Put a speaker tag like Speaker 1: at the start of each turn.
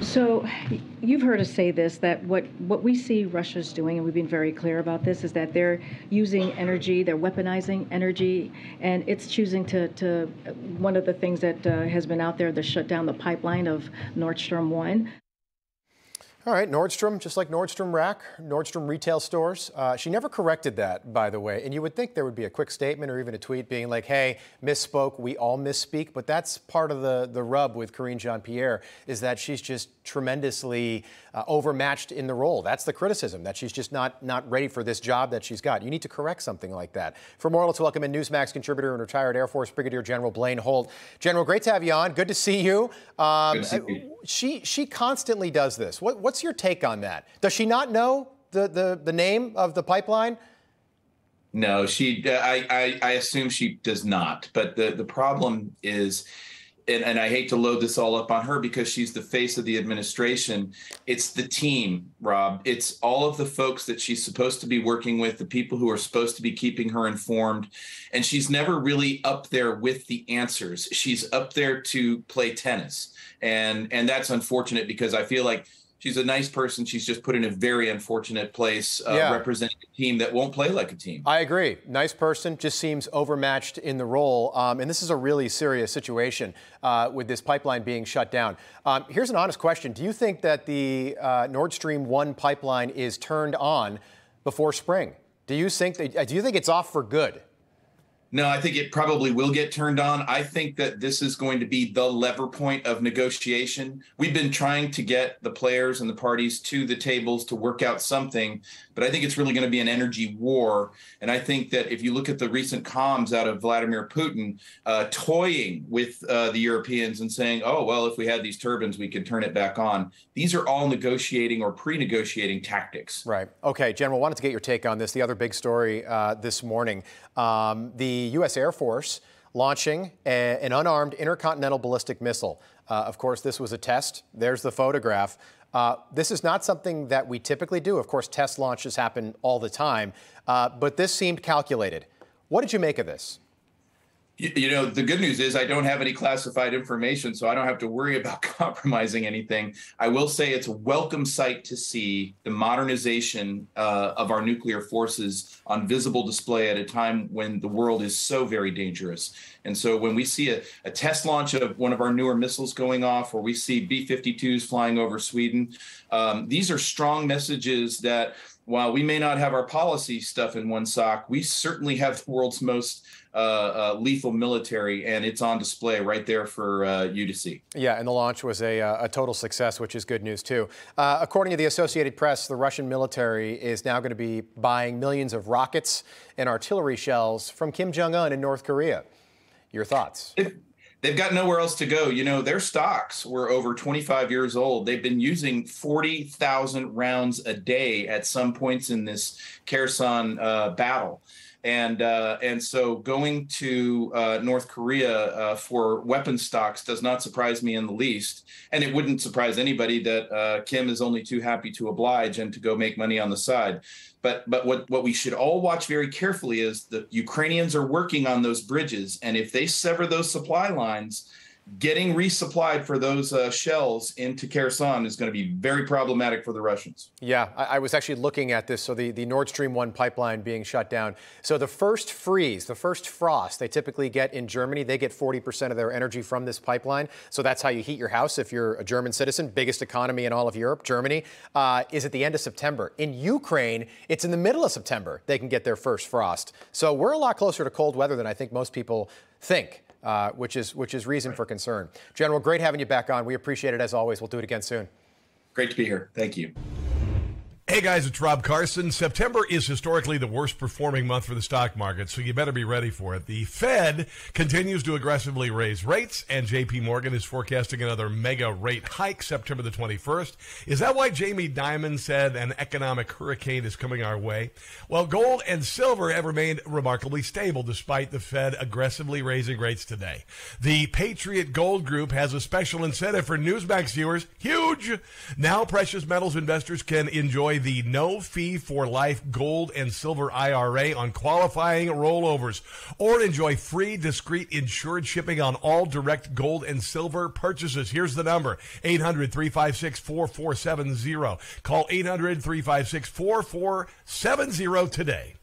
Speaker 1: So you've heard us say this, that what we see Russia's doing, and we've been very clear about this, is that they're using energy, they're weaponizing energy, and it's choosing to one of the things that has been out there, to shut down the pipeline of Nord Stream 1.
Speaker 2: All right, Nordstrom, just like Nordstrom Rack, Nordstrom retail stores. She never corrected that, by the way. And you would think there would be a quick statement or even a tweet being like, hey, misspoke, we all misspeak. But that's part of the rub with Karine Jean-Pierre, is that she's just tremendously overmatched in the role. That's the criticism, that she's just not ready for this job that she's got. You need to correct something like that. For more, let's welcome in Newsmax contributor and retired Air Force Brigadier General Blaine Holt. General, great to have you on. Good to see you.
Speaker 3: Good to see you.
Speaker 2: She constantly does this. What's your take on that? Does she not know the name of the pipeline?
Speaker 3: No, I assume she does not. But the problem is, and I hate to load this all up on her because she's the face of the administration, it's the team, Rob. It's all of the folks that she's supposed to be working with, the people who are supposed to be keeping her informed. And she's never really up there with the answers. She's up there to play tennis. And that's unfortunate because I feel like she's a nice person. She's just put in a very unfortunate place representing a team that won't play like a team.
Speaker 2: I agree. Nice person, just seems overmatched in the role. And this is a really serious situation with this pipeline being shut down. Here's an honest question. Do you think that the Nord Stream 1 pipeline is turned on before spring? Do you think it's off for good?
Speaker 3: No, I think it probably will get turned on. I think that this is going to be the lever point of negotiation. We've been trying to get the players and the parties to the tables to work out something, but I think it's really going to be an energy war. And I think that if you look at the recent comms out of Vladimir Putin, toying with the Europeans and saying, oh, well, if we had these turbines, we could turn it back on. These are all negotiating or pre-negotiating tactics.
Speaker 2: Right. Okay, General, wanted to get your take on this. The other big story this morning, the U.S. Air Force launching an unarmed intercontinental ballistic missile. Of course, this was a test. There's the photograph. This is not something that we typically do. Of course, test launches happen all the time, but this seemed calculated. What did you make of this?
Speaker 3: You know, the good news is I don't have any classified information, so I don't have to worry about compromising anything. I will say it's a welcome sight to see the modernization of our nuclear forces on visible display at a time when the world is so very dangerous. And so when we see a test launch of one of our newer missiles going off, or we see B-52s flying over Sweden, these are strong messages that while we may not have our policy stuff in one sock, we certainly have the world's most lethal military, and it's on display right there for you to see.
Speaker 2: Yeah, and the launch was a total success, which is good news, too. According to the Associated Press, the Russian military is now going to be buying millions of rockets and artillery shells from Kim Jong-un in North Korea. Your thoughts?
Speaker 3: They've got nowhere else to go. You know, their stocks were over 25 years old. They've been using 40,000 rounds a day at some points in this Kherson battle. And so going to North Korea for weapon stocks does not surprise me in the least. And it wouldn't surprise anybody that Kim is only too happy to oblige and to go make money on the side. But what we should all watch very carefully is the Ukrainians are working on those bridges. And if they sever those supply lines, getting resupplied for those shells into Kherson is going to be very problematic for the Russians.
Speaker 2: Yeah, I was actually looking at this. So the Nord Stream 1 pipeline being shut down. So the first freeze, the first frost they typically get in Germany, they get 40% of their energy from this pipeline. So that's how you heat your house if you're a German citizen. Biggest economy in all of Europe, Germany, is at the end of September. In Ukraine, it's in the middle of September they can get their first frost. So we're a lot closer to cold weather than I think most people think. Which is reason for concern. General, great having you back on. We appreciate it as always. We'll do it again soon.
Speaker 3: Great to be here. Thank you.
Speaker 4: Hey guys, it's Rob Carson. September is historically the worst performing month for the stock market, so you better be ready for it. The Fed continues to aggressively raise rates, and JP Morgan is forecasting another mega rate hike September the 21st. Is that why Jamie Dimon said an economic hurricane is coming our way? Well, gold and silver have remained remarkably stable despite the Fed aggressively raising rates today. The Patriot Gold Group has a special incentive for Newsmax viewers. Huge! Now precious metals investors can enjoy the no fee for life gold and silver IRA on qualifying rollovers, or enjoy free discreet insured shipping on all direct gold and silver purchases. Here's the number, 800-356-4470. Call 800-356-4470 today.